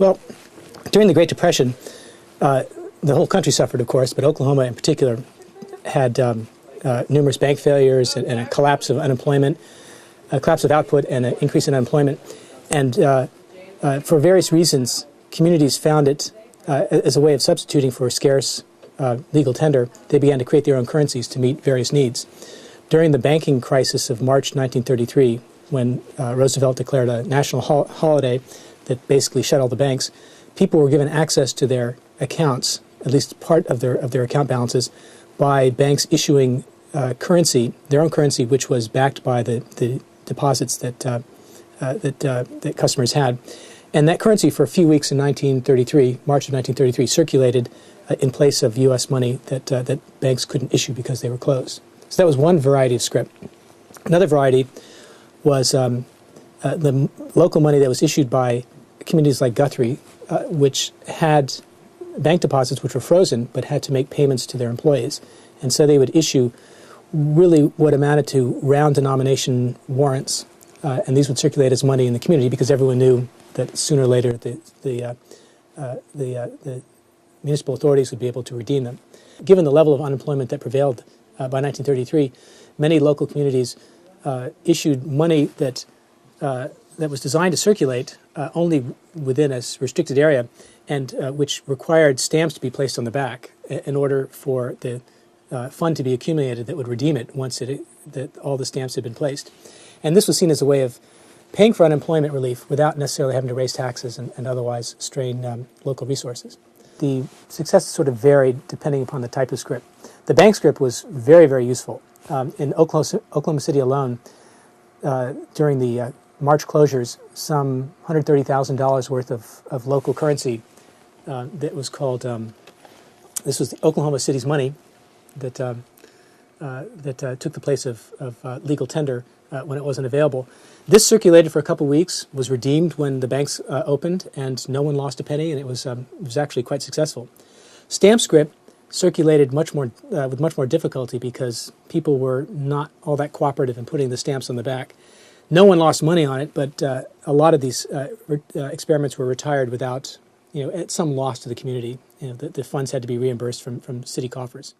Well, during the Great Depression, the whole country suffered, of course, but Oklahoma in particular had numerous bank failures and a collapse of unemployment, a collapse of output and an increase in unemployment. And for various reasons, communities found it as a way of substituting for scarce legal tender. They began to create their own currencies to meet various needs. During the banking crisis of March 1933, when Roosevelt declared a national holiday that basically shut all the banks, people were given access to their accounts, at least part of their account balances, by banks issuing currency, their own currency, which was backed by the deposits that customers had. And that currency for a few weeks in 1933, March of 1933, circulated in place of U.S. money that banks couldn't issue because they were closed. So that was one variety of scrip. Another variety was the local money that was issued by communities like Guthrie, which had bank deposits which were frozen but had to make payments to their employees. And so they would issue really what amounted to round denomination warrants, and these would circulate as money in the community because everyone knew that sooner or later the municipal authorities would be able to redeem them. Given the level of unemployment that prevailed by 1933, many local communities issued money that was designed to circulate only within a restricted area, and which required stamps to be placed on the back in order for the fund to be accumulated that would redeem it once that all the stamps had been placed. And this was seen as a way of paying for unemployment relief without necessarily having to raise taxes and otherwise strain local resources. The success sort of varied depending upon the type of scrip. The bank scrip was very, very useful. In Oklahoma City alone, during the March closures, some $130,000 worth of local currency that was called, this was the Oklahoma City's money that took the place of legal tender when it wasn't available. This circulated for a couple weeks, was redeemed when the banks opened, and no one lost a penny, and it was actually quite successful. Stamp scrip circulated much more with much more difficulty because people were not all that cooperative in putting the stamps on the back. No one lost money on it, but a lot of these experiments were retired without, at some loss to the community. The funds had to be reimbursed from city coffers.